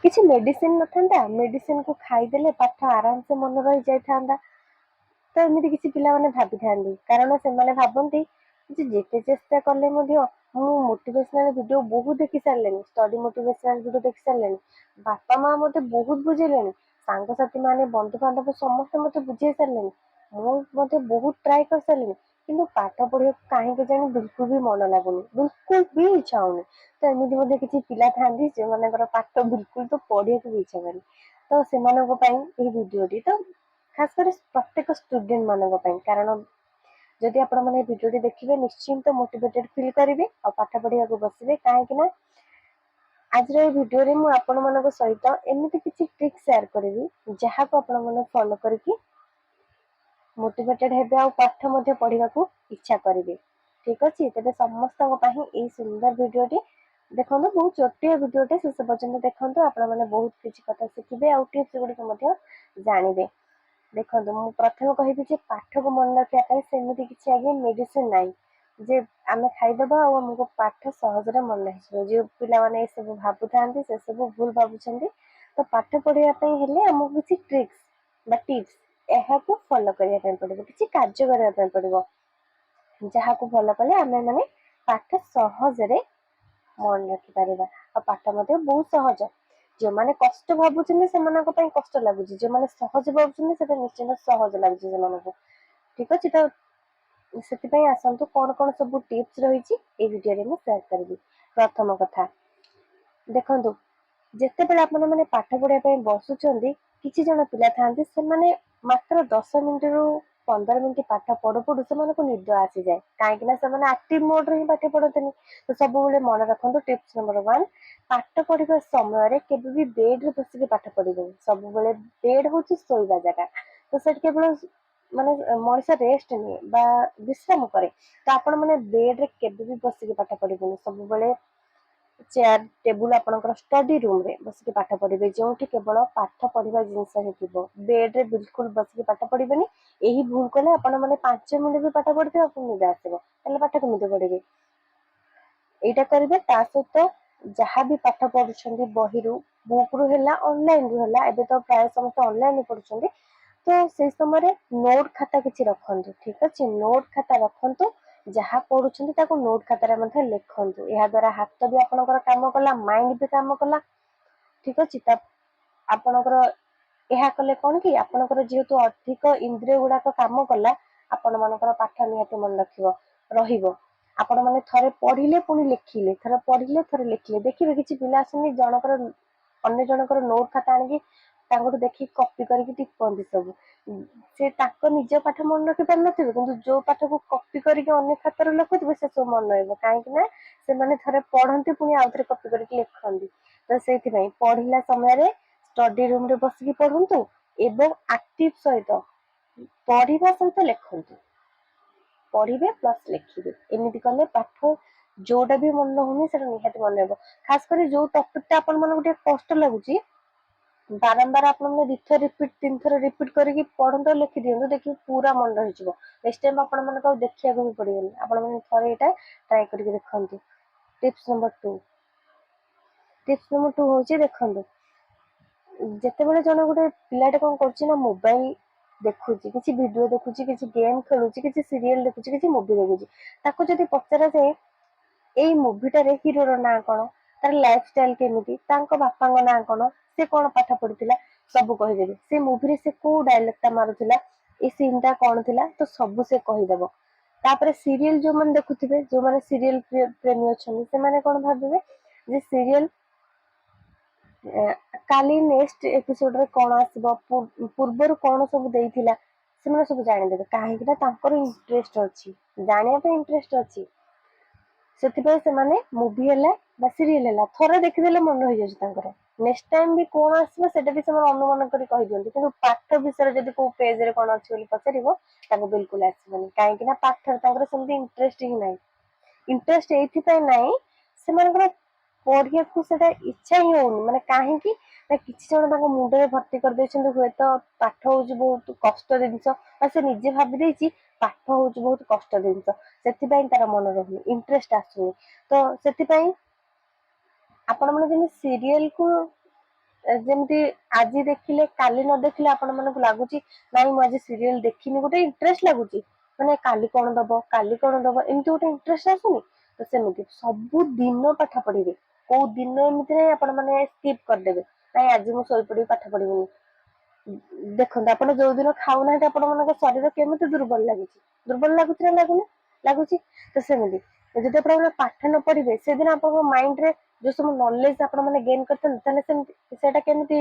କିଛି ମେଡିସିନ ନଥାନ୍ତା, ମେଡିସିନ କୁ ଖାଇଦେଲେ ପାଠ ଆରାମ ସେ ମନେ ରହି ଯାଇଥାନ୍ତା। ତ ଏମିତି କିଛି ପିଲାମାନେ ଭାବିଥାନ୍ତି, କାରଣ ସେମାନେ ଭାବନ୍ତି ଯେ ଯେତେ ଚେଷ୍ଟା କଲେ ମଧ୍ୟ ମୁଁ ମୋଟିଭେସନାଲ ଭିଡିଓ ବହୁତ ଦେଖି ସାରିଲେଣି, ଷ୍ଟଡି ମୋଟିଭେସନାଲ ଭିଡିଓ ଦେଖି ସାରିଲେଣି, ବାପା ମା ମତେ ବହୁତ ବୁଝେଇଲେଣି, ସାଙ୍ଗସାଥି ମାନେ ବନ୍ଧୁବାନ୍ଧବ ସମସ୍ତେ ମତେ ବୁଝେଇ ସାରିଲେଣି, ମୁଁ ମଧ୍ୟ ବହୁତ ଟ୍ରାଏ କରିସାରିଲିଣି, କିନ୍ତୁ ପାଠ ପଢିବାକୁ କାହିଁକି ଜାଣି ବିଲକୁଲ ବି ମନ ଲାଗୁନି, ବିଲକୁଲ ବି ଇଚ୍ଛା ହଉନି। ତ ଏମିତି ମଧ୍ୟ କିଛି ପିଲା ଥାଆନ୍ତି ଯେଉଁମାନଙ୍କର ପାଠ ବିଲକୁଲ ତ ପଢିବାକୁ ବି ଇଚ୍ଛା ହୁଏନି। ତ ସେମାନଙ୍କ ପାଇଁ ଏହି ଭିଡିଓଟି, ତ ଖାସ କରି ପ୍ରତ୍ୟେକ ଷ୍ଟୁଡେଣ୍ଟ ମାନଙ୍କ ପାଇଁ, କାରଣ ଯଦି ଆପଣ ମାନେ ଭିଡିଓଟି ଦେଖିବେ ନିଶ୍ଚିନ୍ତ ମୋଟିଭେଟେଡ ଫିଲ୍ କରିବେ ଆଉ ପାଠ ପଢିବାକୁ ବସିବେ। କାହିଁକି ନା ଆଜିର ଏହି ଭିଡିଓରେ ମୁଁ ଆପଣମାନଙ୍କ ସହିତ ଏମିତି କିଛି ଟ୍ରିକ୍ ସେୟାର କରିବି ଯାହାକୁ ଆପଣ ମାନେ ଫଲୋ କରିକି ମୋଟିଭେଟେଡ ହେବେ ଆଉ ପାଠ ମଧ୍ୟ ପଢିବାକୁ ଇଚ୍ଛା କରିବେ। ଠିକ ଅଛି, ତେବେ ସମସ୍ତଙ୍କ ପାଇଁ ଏଇ ସୁନ୍ଦର ଭିଡିଓଟି ଦେଖନ୍ତୁ, ବହୁତ ଛୋଟିଆ ଭିଡିଓଟେ, ଶେଷ ପର୍ଯ୍ୟନ୍ତ ଦେଖନ୍ତୁ, ଆପଣ ମାନେ ବହୁତ କିଛି କଥା ଶିଖିବେ ଆଉ ଟିପ୍ସ ଗୁଡିକ ମଧ୍ୟ ଜାଣିବେ। ଦେଖନ୍ତୁ, ମୁଁ ପ୍ରଥମେ କହିବି ଯେ ପାଠକୁ ମନେ ରଖିବା ପାଇଁ ସେମିତି କିଛି ଆଜ୍ଞା ମେଡିସିନ ନାହିଁ ଯେ ଆମେ ଖାଇଦବା ଆଉ ଆମକୁ ପାଠ ସହଜରେ ମନେ ରହିଯିବ। ଯୋଉ ପିଲାମାନେ ଏସବୁ ଭାବୁଥାନ୍ତି ସେ ସବୁ ଭୁଲ ଭାବୁଛନ୍ତି। ତ ପାଠ ପଢିବା ପାଇଁ ହେଲେ ଆମକୁ କିଛି ଟ୍ରିକ୍ସ ବା ଟିପ୍ସ ଏହାକୁ ଫଲୋ କରିବା ପାଇଁ ପଡିବ, କିଛି କାର୍ଯ୍ୟ କରିବା ପାଇଁ ପଡିବ, ଯାହାକୁ ଫଲୋ କଲେ ଆମେ ମାନେ ପାଠ ସହଜରେ ମନେ ରଖିପାରିବା ଆଉ ପାଠ ମଧ୍ୟ ବହୁତ ସହଜ। ଯୋଉମାନେ କଷ୍ଟ ଭାବୁଛନ୍ତି ସେମାନଙ୍କ ପାଇଁ କଷ୍ଟ ଲାଗୁଛି, ଯୋଉମାନେ ସହଜ ଭାବୁଛନ୍ତି ସେଟା ନିଶ୍ଚିନ୍ତ ସହଜ ଲାଗୁଛି ସେମାନଙ୍କୁ। ଠିକ ଅଛି, ତ ସେଥିପାଇଁ ଆସନ୍ତୁ କଣ କଣ ସବୁ ଟିପ୍ସ ରହିଛି ଏଇ ଭିଡିଓରେ ମୁଁ ସେୟାର କରିବି। ପ୍ରଥମ କଥା, ଦେଖନ୍ତୁ, ଯେତେବେଳେ ଆପଣ ମାନେ ପାଠ ପଢିବା ପାଇଁ ବସୁଛନ୍ତି, କିଛି ଜଣ ପିଲା ଥାଆନ୍ତି ସେମାନେ ମାତ୍ର 10 ମିନିଟରୁ 15 ମିନିଟ ପାଠ ପଢୁ ପଢୁ ସେମାନଙ୍କୁ ନିଦ ଆସିଯାଏ, କାହିଁକି ନା ସେମାନେ ଆକ୍ଟିଭ ମୋଡରେ ହିଁ ପାଠ ପଢନ୍ତିନି। ତ ସବୁବେଳେ ମନେ ରଖନ୍ତୁ, ଟିପ୍ସ ନମ୍ବର 1, ପାଠ ପଢିବା ସମୟରେ କେବେ ବି ବେଡରେ ବସିକି ପାଠ ପଢିବେନି। ସବୁବେଳେ ବେଡ ହଉଛି ଶୋଇବା ଜାଗା, ତ ସେଠି କେବଳ ମାନେ ମଣିଷ ରେଷ୍ଟ ନିଏ ବା ବିଶ୍ରାମ କରେ। ତ ଆପଣ ମାନେ ବେଡ ରେ କେବେ ବି ବସିକି ପାଠ ପଢିବେନି, ସବୁବେଳେ ଚେୟାର ଟେବୁଲ ଆପଣଙ୍କର ଷ୍ଟଡି ରୁମ ରେ ବସିକି ପାଠ ପଢିବେ, ଯୋଉଠି କେବଳ ପାଠ ପଢିବା ଜିନିଷ ହିଁ ଥିବ। ବେଡ ରେ ବିଲକୁଲ ବସିକି ପାଠ ପଢିବେନି। ଏହି ଭୁଲ କଲେ ଆପଣ ମାନେ 5 ମିନିଟ ବି ପାଠ ପଢିଥିବେ ଆପଣଙ୍କୁ ନିଦ ଆସିବ, ତାହେଲେ ପାଠ କେମିତି ପଢିବେ? ଏଇଟା କରିବେ। ତା ସହିତ ଯାହାବି ପାଠ ପଢୁଛନ୍ତି ବହିରୁ, ବୁକ ରୁ ହେଲା, ଅନଲାଇନ ରୁ ହେଲା, ଏବେ ତ ପ୍ରାୟ ସମସ୍ତେ ଅନଲାଇନ ପଢୁଛନ୍ତି, ତ ସେଇ ସମୟରେ ନୋଟ ଖାତା କିଛି ରଖନ୍ତୁ। ଠିକ ଅଛି, ନୋଟ ଖାତା ରଖନ୍ତୁ, ଯାହା ପଢୁଛନ୍ତି ତାକୁ ନୋଟ ଖାତାରେ ମଧ୍ୟ ଲେଖନ୍ତୁ। ଏହା ଦ୍ଵାରା ହାତ ବି ଆପଣଙ୍କର କାମ କଲା, ମାଇଣ୍ଡ ବି କାମ କଲା। ଠିକ ଅଛି, ତ ଆପଣଙ୍କର ଏହା କଲେ କଣ କି ଆପଣଙ୍କର ଯେହେତୁ ଅଧିକ ଇନ୍ଦ୍ରିୟ ଗୁଡାକ କାମ କଲା, ଆପଣ ମାନଙ୍କର ପାଠ ନିହାତି ମନେ ରହିବ। ଆପଣ ମାନେ ଥରେ ପଢିଲେ ପୁଣି ଲେଖିଲେ, ଥରେ ପଢିଲେ ଥରେ ଲେଖିଲେ, ଦେଖିବେ କିଛି ପିଲା ଆସନ୍ତି ଜଣଙ୍କର ଅନ୍ୟ ଜଣଙ୍କର ନୋଟ ଖାତା ଆଣିକି ତାଙ୍କଠୁ ଦେଖିକି କପି କରିକି ଟିପନ୍ତି ସବୁ। ସେ ତାଙ୍କ ନିଜ ପାଠ ମନେ ରଖି ପାରିନଥିବେ, କିନ୍ତୁ ଯୋଉ ପାଠକୁ କପି କରିକି ଅନ୍ୟ ଖାତାରେ ଲେଖୁଥିବେ ସେ ସବୁ ମନେ ରହିବ। କାହିଁକି ନା ସେମାନେ ଥରେ ପଢନ୍ତି ପୁଣି ଆଉ ଥରେ କପି କରିକି ଲେଖନ୍ତି। ତ ସେଇଥିପାଇଁ ପଢିଲା ସମୟରେ ଷ୍ଟଡି ରୁମ ରେ ବସିକି ପଢନ୍ତୁ ଏବଂ ଆକ୍ଟିଭ ସହିତ ପଢିବା ସହିତ ଲେଖନ୍ତୁ। ପଢିବେ ପ୍ଲସ ଲେଖିବେ, ଏମିତି କଲେ ପାଠ ଯୋଉଟା ବି ମନେ ରହୁନି ସେଟା ନିହାତି ମନେ ରହିବ। ଖାସ କରି ଯୋଉ ଟପିକ ଟା ଆପଣ ମାନଙ୍କୁ ଟିକେ କଷ୍ଟ ଲାଗୁଛି, ବାରମ୍ବାର ଆପଣ ମାନେ ଦିଥର ରିପିଟ, 3 ଥର ରିପିଟ କରିକି ପଢନ୍ତୁ, ଲେଖି ଦିଅନ୍ତୁ, ଦେଖିବେ ପୁରା ମନେ ରହିଯିବ। ନେକ୍ସଟ ଟାଇମ ଆପଣ ମାନଙ୍କୁ ଆଉ ଦେଖିବାକୁ ବି ପଡିବନି, ଆପଣ ମାନେ ଥରେ ଏଇଟା ଟ୍ରାଏ କରିକି ଦେଖନ୍ତୁ। ଟିପ୍ସ ନମ୍ବର 2, ଟିପ୍ସ ନମ୍ବର 2 ହଉଛି, ଦେଖନ୍ତୁ, ଯେତେବେଳେ ଜଣେ ଗୋଟେ ପିଲାଟେ କଣ କରୁଛି ନା ମୋବାଇଲ ଦେଖୁଛି, କିଛି ଭିଡିଓ ଦେଖୁଛି, କିଛି ଗେମ୍ ଖେଳୁଛି, କିଛି ସିରିଏଲ ଦେଖୁଛି, କିଛି ମୁଭି ଦେଖୁଛି, ତାକୁ ଯଦି ପଚରାଯାଏ ଏଇ ମୁଭିଟାରେ ହିରୋର ନାଁ କଣ, ତାର ଲାଇଫ ଷ୍ଟାଇଲ କେମିତି, ତାଙ୍କ ବାପାଙ୍କ ନାଁ କଣ, ସେ କଣ ପାଠ ପଢିଥିଲା, ସବୁ କହିଦେବେ। ସେ ମୁଭିରେ ସେ କୋଉ ଡାଇଲଗ ଟା ମାରୁଥିଲା, ଏଇ ସିନ୍ ଟା କଣ ଥିଲା, ତ ସବୁ ସେ କହିଦବ। ତାପରେ ସିରିଏଲ ଯୋଉମାନେ ଦେଖୁଥିବେ, ଯୋଉମାନେ ସିରିଏଲ ପ୍ରେମୀ ଅଛନ୍ତି, ସେମାନେ କଣ ଭାବିବେ ଯେ ସିରିଏଲ କାଲି ନେକ୍ସଟ ଏପିସୋଡରେ କଣ ଆସିବ, ପୂର୍ବରୁ କଣ ସବୁ ଦେଇଥିଲା, ସେମାନେ ସବୁ ଜାଣିଦେବେ। କାହିଁକି ନା ତାଙ୍କର ଇଣ୍ଟରେଷ୍ଟ ଅଛି, ଜାଣିବା ପାଇଁ ଇଣ୍ଟରେଷ୍ଟ ଅଛି। ସେଥିପାଇଁ ସେମାନେ ମୁଭି ହେଲା ବା ସିରିଏଲ ହେଲା ଥରେ ଦେଖିଦେଲେ ମନେ ରହିଯାଉଛି ତାଙ୍କର। ନେକ୍ସଟ ଟାଇମ ବି କଣ ଆସିବ ସେଇଟା ବି ସେମାନେ ଅନୁମାନ କରି କହିଦିଅନ୍ତି, କିନ୍ତୁ ପାଠ ବିଷୟରେ ଯଦି କୋଉ ପେଜରେ କଣ ଅଛି ବୋଲି ପଚାରିବ ତାଙ୍କୁ ବିଲକୁଲ ଆସିବନି, କାହିଁକି ନା ପାଠରେ ତାଙ୍କର ସେମିତି ଇଣ୍ଟରେଷ୍ଟ ହିଁ ନାହିଁ। ଇଣ୍ଟରେଷ୍ଟ ଏଇଥିପାଇଁ ନାହିଁ, ସେମାନଙ୍କର ପଢିବାକୁ ସେଟା ଇଚ୍ଛା ହିଁ ହଉନି। ମାନେ କାହିଁକି ନା କିଛି ଜଣ ତାଙ୍କ ମୁଣ୍ଡରେ ଭର୍ତ୍ତି କରିଦେଇଛନ୍ତି ହୁଏତ ପାଠ ହଉଛି ବହୁତ କଷ୍ଟ ଜିନିଷ, ବା ସେ ନିଜେ ଭାବି ଦେଇଛି ପାଠ ହଉଛି ବହୁତ କଷ୍ଟ ଜିନିଷ, ସେଥିପାଇଁ ତାର ମନେ ରହୁନି, ଇଣ୍ଟରେଷ୍ଟ ଆସୁନି। ତ ସେଥିପାଇଁ ଆପଣ ମାନେ ଯେମିତି ସିରିଏଲ କୁ ଯେମିତି ଆଜି ଦେଖିଲେ କାଲି ନ ଦେଖିଲେ ଆପଣ ମାନଙ୍କୁ ଲାଗୁଛି ନାଇଁ ମୁଁ ଆଜି ସିରିଏଲ ଦେଖିନି, ଗୋଟେ ଇଣ୍ଟରେଷ୍ଟ ଲାଗୁଛି, ମାନେ କାଲି କଣ ଦବ ଏମିତି ଗୋଟେ ଇଣ୍ଟରେଷ୍ଟ ଆସୁନି। ତ ସେମିତି ସବୁ ଦିନ ପାଠ ପଢିବେ, କୋଉ ଦିନ ଏମିତି ନାହିଁ ଆପଣ ମାନେ ସ୍କିପ୍ କରିଦେବେ, ନାଇଁ ଆଜି ମୁଁ ଶୋଇପଡିବି ପାଠ ପଢିବିନି। ଦେଖନ୍ତୁ ଆପଣ ଯୋଉ ଦିନ ଖାଉନାହାନ୍ତି ଆପଣ ମାନଙ୍କ ଶରୀର କେମିତି ଦୁର୍ବଳ ଲାଗୁଛି, ଦୁର୍ବଳ ଲାଗୁଛି ନା ଲାଗୁନି? ଲାଗୁଛି। ତ ସେମିତି ଯଦି ଆପଣ ପାଠ ନ ପଢିବେ ସେଦିନ ଆପଣଙ୍କ ମାଇଣ୍ଡ ରେ ଯୋଉ ସବୁ ନଲେଜ ଆପଣ ମାନେ ଗେନ୍ କରିଥାନ୍ତି, ତାହେଲେ ସେମିତି ସେଇଟା କେମିତି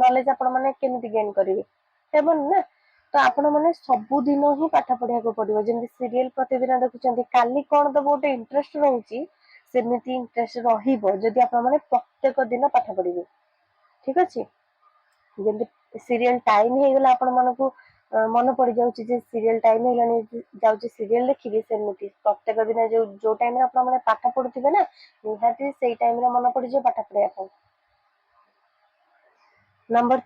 ନଲେଜ ଆପଣ ମାନେ କେମିତି ଗେନ୍ କରିବେ? ହେବନି ନା। ତ ଆପଣ ମାନେ ସବୁଦିନ ହିଁ ପାଠ ପଢିବାକୁ ପଡିବ। ଯେମିତି ସିରିଏଲ ପ୍ରତିଦିନ ଦେଖୁଛନ୍ତି, କାଲି କଣ ଦବ ଗୋଟେ ଇଣ୍ଟରେଷ୍ଟ ରହୁଛି, ସେମିତି ଇଣ୍ଟରେଷ୍ଟ ରହିବ ଯଦି ଆପଣ ମାନେ ପ୍ରତ୍ୟେକ ଦିନ ପାଠ ପଢିବେ। ଠିକ ଅଛି। ଯେମିତି ସିରିଏଲ ଟାଇମ ହେଇଗଲା ଆପଣ ମାନଙ୍କୁ ମନେ ପଡିଯାଉଛି ଯେ ସିରିଏଲ ଟାଇମ ହେଇଲାଣି ଯାଉଛି ସିରିଏଲ ଦେଖିବି, ସେମିତି ପ୍ରତ୍ୟେକ ଦିନ ଯୋଉ ଟାଇମରେ ଆପଣ ମାନେ ପାଠ ପଢୁଥିବେ ନା, ନିହାତି ସେଇ ଟାଇମରେ ମନେ ପଡିଯିବ ପାଠ ପଢିବା ପାଇଁ। ନମ୍ବର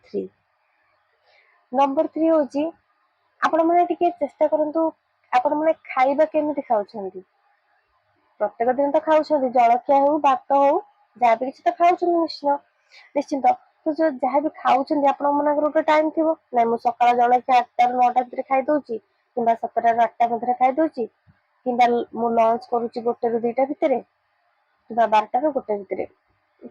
3 ହଉଛି ଆପଣ ମାନେ ଟିକେ ଚେଷ୍ଟା କରନ୍ତୁ ଆପଣ ମାନେ ଖାଇବା କେମିତି ଖାଉଛନ୍ତି। ପ୍ରତ୍ୟେକ ଦିନ ତ ଖାଉଛନ୍ତି, ଜଳଖିଆ ହଉ ଭାତ ହଉ ଯାହାବି କିଛି ତ ଖାଉଛନ୍ତି ନିଶ୍ଚିନ୍ତ। ତ ଯୋଉ ଯାହାବି ଖାଉଛନ୍ତି ଆପଣଙ୍କ ମାନଙ୍କର ଗୋଟେ ଟାଇମ ଥିବ, ନାଇଁ ମୁଁ ସକାଳ ଜଳଖିଆ 8ଟାରୁ 9ଟା ଭିତରେ ଖାଇଦଉଛି, କିମ୍ବା 7ଟାରୁ 8ଟା ମଧ୍ୟରେ ଖାଇଦଉଛି, କିମ୍ବା ମୁଁ ଲଞ୍ଚ କରୁଛି 1ଟାରୁ 2ଟା ଭିତରେ, କିମ୍ବା 12ଟାରୁ 1ଟା ଭିତରେ।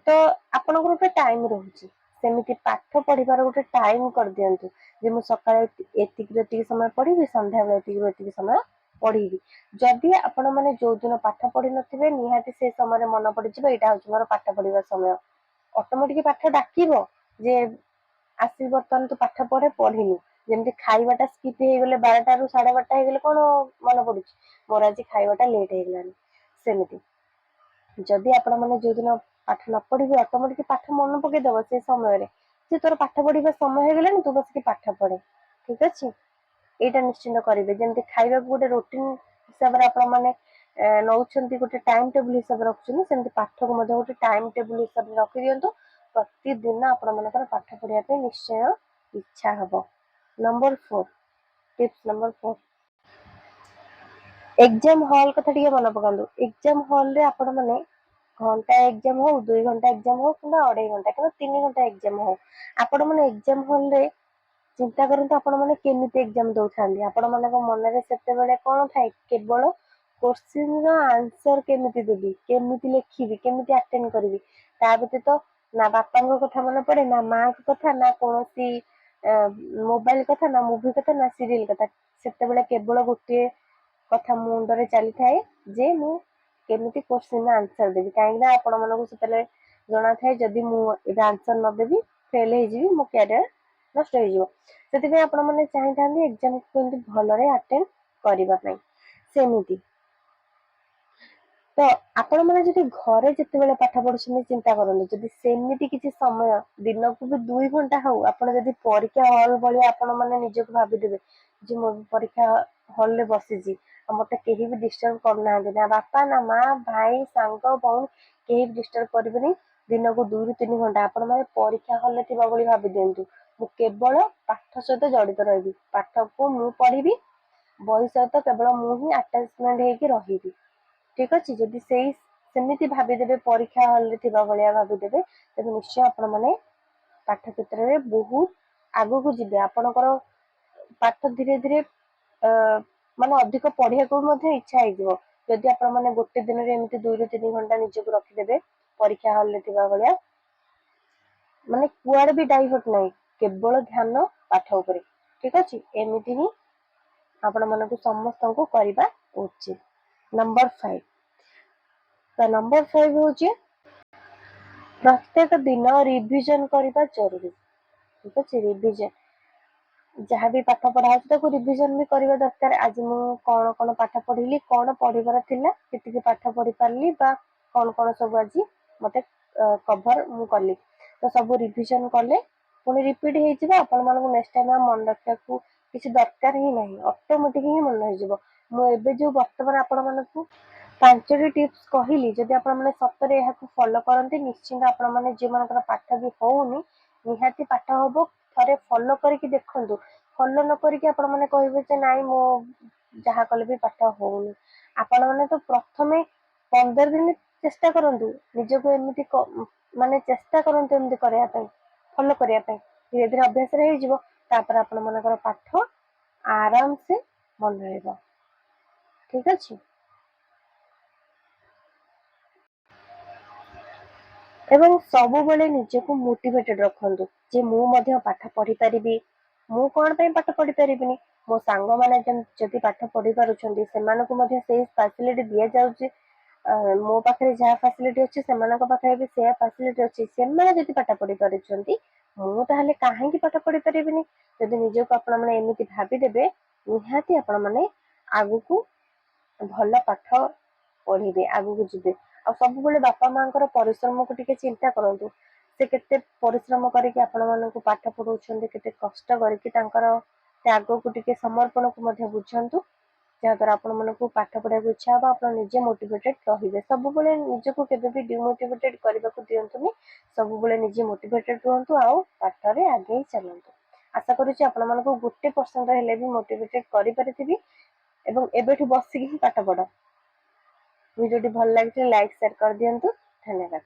ତ ଆପଣଙ୍କର ଗୋଟେ ଟାଇମ ରହୁଛି, ସେମିତି ପାଠ ପଢିବାର ଗୋଟେ ଟାଇମ କରିଦିଅନ୍ତୁ, ଯେ ମୁଁ ସକାଳେ ଏତିକିରୁ ଏତିକି ସମୟ ପଢିବି, ସନ୍ଧ୍ୟାବେଳେ ଏତିକିରୁ ଏତିକି ସମୟ ପଢିବି। ଯଦି ଆପଣ ମାନେ ଯୋଉ ଦିନ ପାଠ ପଢିନଥିବେ, ନିହାତି ସେ ସମୟରେ ମନେ ପଡିଯିବ ଏଇଟା ହଉଛି ମୋର ପାଠ ପଢିବା ସମୟ। ଅଟୋମେଟିକ ପାଠ ଡାକିବ ଯେ ଆସିକି ବର୍ତ୍ତମାନ ତୁ ପାଠ ପଢିନୁ। ଯେମିତି ଖାଇବାଟା ସ୍କିପ୍ ହେଇଗଲେ 12ଟାରୁ 12:30 ହେଇଗଲେ କଣ ମନେ ପଡୁଛି, ମୋର ଆଜି ଖାଇବାଟା ଲେଟ୍ ହେଇଗଲାଣି। ସେମିତି ଯଦି ଆପଣ ମାନେ ଯୋଉଦିନ ପାଠ ନ ପଢିବେ, ଅଟୋମେଟିକ ପାଠ ମନେ ପକେଇଦବ ସେ ସମୟରେ ଯେ ତୋର ପାଠ ପଢିବା ସମୟ ହେଇଗଲାଣି, ତୁ ବସିକି ପାଠ ପଢେ। ଠିକ ଅଛି। ଏଇଟା ନିଶ୍ଚିନ୍ତ କରିବେ। ଯେମିତି ଖାଇବାକୁ ଗୋଟେ ରୁଟିନ ହିସାବରେ ଆପଣ ମାନେ ନଉଛନ୍ତି, ଗୋଟେ ଟାଇମ ଟେବୁଲ ହିସାବରେ ରଖୁଛନ୍ତି, ସେମିତି ପାଠକୁ ମଧ୍ୟ ଗୋଟେ ଟାଇମ ଟେବୁଲ ହିସାବରେ ରଖିଦିଅନ୍ତୁ। ପ୍ରତିଦିନ ଆପଣ ମାନଙ୍କର ପାଠ ପଢିବା ପାଇଁ ନିଶ୍ଚୟ ଇଚ୍ଛା ହବ। ଟିପ୍ସ ନମ୍ବର 4, ଏକ୍ଜାମ ହଲ୍ କଥା ଟିକେ ମନେ ପକାନ୍ତୁ। ଏକ୍ଜାମ ହଲ ରେ ଆପଣ ମାନେ ଘଣ୍ଟା ଏକ୍ଜାମ ହଉ, 2 ଘଣ୍ଟା ଏକ୍ଜାମ ହଉ, କିମ୍ବା 2.5 ଘଣ୍ଟା କିମ୍ବା 3 ଘଣ୍ଟା ଏକ୍ଜାମ ହଉ, ଆପଣ ମାନେ ଏକ୍ଜାମ ହଲ ରେ ଚିନ୍ତା କରନ୍ତୁ ଆପଣ ମାନେ କେମିତି ଏକ୍ଜାମ ଦଉଥାନ୍ତି। ଆପଣ ମାନଙ୍କ ମନରେ ସେତେବେଳେ କଣ ଥାଏ, କେବଳ କୋଶ୍ଚିନ୍ ର ଆନ୍ସର କେମିତି ଦେବି, କେମିତି ଲେଖିବି, କେମିତି ଆଟେଣ୍ଡ କରିବି, ତା ବ୍ୟତୀତ ନା ବାପାଙ୍କ କଥା ମନେ ପଡେ, ନା ମାଙ୍କ କଥା, ନା କୌଣସି ମୋବାଇଲ କଥା, ନା ମୁଭି କଥା, ନା ସିରିଏଲ କଥା। ସେତେବେଳେ କେବଳ ଗୋଟିଏ କଥା ମୁଣ୍ଡରେ ଚାଲିଥାଏ ଯେ ମୁଁ କେମିତି କୋଶ୍ଚିନ୍ ଆନ୍ସର ଦେବି। କାହିଁକି ନା ଆପଣ ମାନଙ୍କୁ ସେତେବେଳେ ଜଣା ଥାଏ ଯଦି ମୁଁ ଏବେ ଆନ୍ସର ନଦେବି ଫେଲ ହେଇଯିବି, ମୋ କ୍ୟାରିୟର ନଷ୍ଟ ହେଇଯିବ। ସେଥିପାଇଁ ଆପଣ ମାନେ ଚାହିଁଥାନ୍ତି ଏକ୍ଜାମ କେମିତି ଭଲରେ ଆଟେଣ୍ଡ କରିବା ପାଇଁ। ସେମିତି ତ ଆପଣ ମାନେ ଯଦି ଘରେ ଯେତେବେଳେ ପାଠ ପଢୁଛନ୍ତି, ଚିନ୍ତା କରନ୍ତୁ ଯଦି ସେମିତି କିଛି ସମୟ ଦିନକୁ ବି 2 ଘଣ୍ଟା ହଉ, ଆପଣ ଯଦି ପରୀକ୍ଷା ହଲ ଭଳିଆ ଆପଣ ମାନେ ନିଜକୁ ଭାବିଦେବେ ଯେ ମୁଁ ପରୀକ୍ଷା ହଲ ରେ ବସିଛି ଆଉ ମତେ କେହି ବି ଡିଷ୍ଟର୍ବ କରୁନାହାନ୍ତି, ନା ବାପା, ନା ମା, ଭାଇ, ସାଙ୍ଗ, ଭଉଣୀ, କେହି ବି ଡିଷ୍ଟର୍ବ କରିବେନି। ଦିନକୁ 2 ରୁ 3 ଘଣ୍ଟା ଆପଣ ମାନେ ପରୀକ୍ଷା ହଲରେ ଥିବା ଭଳି ଭାବି ଦିଅନ୍ତୁ। ମୁଁ କେବଳ ପାଠ ସହିତ ଜଡିତ ରହିବି, ପାଠକୁ ମୁଁ ପଢିବି, ବହି ସହିତ କେବଳ ମୁଁ ହିଁ ଆଟାଚମେଣ୍ଟ ହେଇକି ରହିବି। ଠିକ ଅଛି। ଯଦି ସେମିତି ଭାବିଦେବେ, ପରୀକ୍ଷା ହଲ ରେ ଥିବା ଭଳିଆ ଭାବିଦେବେ, ତେବେ ନିଶ୍ଚୟ ଆପଣ ମାନେ ପାଠ କ୍ଷେତ୍ରରେ ବହୁତ ଆଗକୁ ଯିବେ। ଆପଣଙ୍କର ପାଠ ଧୀରେ ଧୀରେ ମାନେ ଅଧିକ ପଢିବାକୁ ମଧ୍ୟ ଇଚ୍ଛା ହେଇଯିବ। ଯଦି ଆପଣ ମାନେ ଗୋଟେ ଦିନରେ ଏମିତି 2 ରୁ 3 ଘଣ୍ଟା ନିଜକୁ ରଖିଦେବେ ପରୀକ୍ଷା ହଲ ରେ ଥିବା ଭଳିଆ, ମାନେ କୁଆଡେ ବି ଡାଇଭର୍ଟ ନାହିଁ, କେବଳ ଧ୍ୟାନ ପାଠ ଉପରେ। ଠିକ ଅଛି। ଏମିତି ହିଁ ଆପଣ ମାନଙ୍କୁ ସମସ୍ତଙ୍କୁ କରିବା ଉଚିତ। ନମ୍ବର 5, ତ ନମ୍ବର 5 ହଉଛି ପ୍ରତ୍ୟେକ ଦିନ ରିଭିଜନ କରିବା ଜରୁରୀ। ଠିକ ଅଛି। ଯାହାବି ପାଠ ପଢା ହଉଛି ତାକୁ ରିଭିଜନ ବି କରିବା ଦରକାର। ଆଜି ମୁଁ କଣ କଣ ପାଠ ପଢିଲି, କଣ ପଢିବାର ଥିଲା, କେତିକି ପାଠ ପଢି ପାରିଲି, ବା କଣ କଣ ସବୁ ଆଜି ମତେ କଭର ମୁଁ କଲି, ତ ସବୁ ରିଭିଜନ କଲେ ପୁଣି ରିପିଟ ହେଇଯିବ। ଆପଣ ମାନଙ୍କୁ ନେକ୍ସଟ ଟାଇମ ମନେ ରଖିବାକୁ କିଛି ଦରକାର ହିଁ ନାହିଁ, ଅଟୋମେଟିକ ହିଁ ମନେ ହେଇଯିବ। ମୁଁ ଏବେ ଯୋଉ ବର୍ତ୍ତମାନ ଆପଣ ମାନଙ୍କୁ 5ଟି ଟିପ୍ସ କହିଲି, ଯଦି ଆପଣ ମାନେ ସତରେ ଏହାକୁ ଫଲୋ କରନ୍ତି, ନିଶ୍ଚିନ୍ତ ଆପଣ ମାନେ ଯୋଉମାନଙ୍କର ପାଠ ବି ହଉନି ନିହାତି ପାଠ ହବ। ଥରେ ଫଲୋ କରିକି ଦେଖନ୍ତୁ। ଫଲୋ ନ କରିକି ଆପଣ ମାନେ କହିବେ ଯେ ନାଇଁ ମୁଁ ଯାହା କଲେ ବି ପାଠ ହଉନି। ଆପଣ ମାନେ ତ ପ୍ରଥମେ 15 ଦିନ ଚେଷ୍ଟା କରନ୍ତୁ, ନିଜକୁ ଏମିତି ମାନେ ଚେଷ୍ଟା କରନ୍ତୁ ଏମିତି କରିବା ପାଇଁ। ଫଲୋ କରିବା ପାଇଁ ଧୀରେ ଧୀରେ ଅଭ୍ୟାସରେ ହେଇଯିବ। ତାପରେ ଆପଣ ମାନଙ୍କର ପାଠ ଆରାମ ସେ ମନେ ରହିବ। ଠିକ ଅଛି। ଏବଂ ସବୁବେଳେ ନିଜକୁ ମୋଟିଭେଟେଡ ରଖନ୍ତୁ ଯେ ମୁଁ ମଧ୍ୟ ପାଠ ପଢିପାରିବି। ମୁଁ କଣ ପାଇଁ ପାଠ ପଢି ପାରିବିନି? ମୋ ସାଙ୍ଗମାନେ ଯଦି ପାଠ ପଢି ପାରୁଛନ୍ତି ସେମାନଙ୍କୁ ମଧ୍ୟ ସେଇ ଫାସିଲିଟି ଦିଆଯାଉଛି। ମୋ ପାଖରେ ଯାହା ଫାସିଲିଟି ଅଛି ସେମାନଙ୍କ ପାଖରେ ବି ସେୟା ଫାସିଲିଟି ଅଛି। ସେମାନେ ଯଦି ପାଠ ପଢି ପାରୁଛନ୍ତି ମୁଁ ତାହେଲେ କାହିଁକି ପାଠ ପଢି ପାରିବିନି? ଯଦି ନିଜକୁ ଆପଣ ମାନେ ଏମିତି ଭାବିଦେବେ ନିହାତି ଆପଣ ମାନେ ଆଗକୁ ଭଲ ପାଠ ପଢିବେ, ଆଗକୁ ଯିବେ। ଆଉ ସବୁବେଳେ ବାପା ମାଙ୍କର ପରିଶ୍ରମକୁ ଟିକେ ଚିନ୍ତା କରନ୍ତୁ। ସେ କେତେ ପରିଶ୍ରମ କରିକି ଆପଣ ମାନଙ୍କୁ ପାଠ ପଢଉଛନ୍ତି, କେତେ କଷ୍ଟ କରିକି ତାଙ୍କର ତ୍ୟାଗକୁ ଟିକେ ସମର୍ପଣକୁ ମଧ୍ୟ ବୁଝନ୍ତୁ। ଯାହାଦ୍ୱାରା ଆପଣ ମାନଙ୍କୁ ପାଠ ପଢିବାକୁ ଇଚ୍ଛା ହବ, ଆପଣ ନିଜେ ମୋଟିଭେଟେଡ ରହିବେ। ସବୁବେଳେ ନିଜକୁ କେବେ ବି ଡିମୋଟିଭେଟେଡ କରିବାକୁ ଦିଅନ୍ତୁନି। ସବୁବେଳେ ନିଜେ ମୋଟିଭେଟେଡ ରୁହନ୍ତୁ ଆଉ ପାଠରେ ଆଗେଇ ଚାଲନ୍ତୁ। ଆଶା କରୁଛି ଆପଣ ମାନଙ୍କୁ 1% ହେଲେ ବି ମୋଟିଭେଟେଡ କରିପାରିଥିବି। ଏବଂ ଏବେଠୁ ବସିକି ହିଁ ପାଠ ପଢ। ଭିଡିଓଟି ଭଲ ଲାଗିଥିଲେ ଲାଇକ୍ ସେୟାର କରିଦିଅନ୍ତୁ। ଧନ୍ୟବାଦ।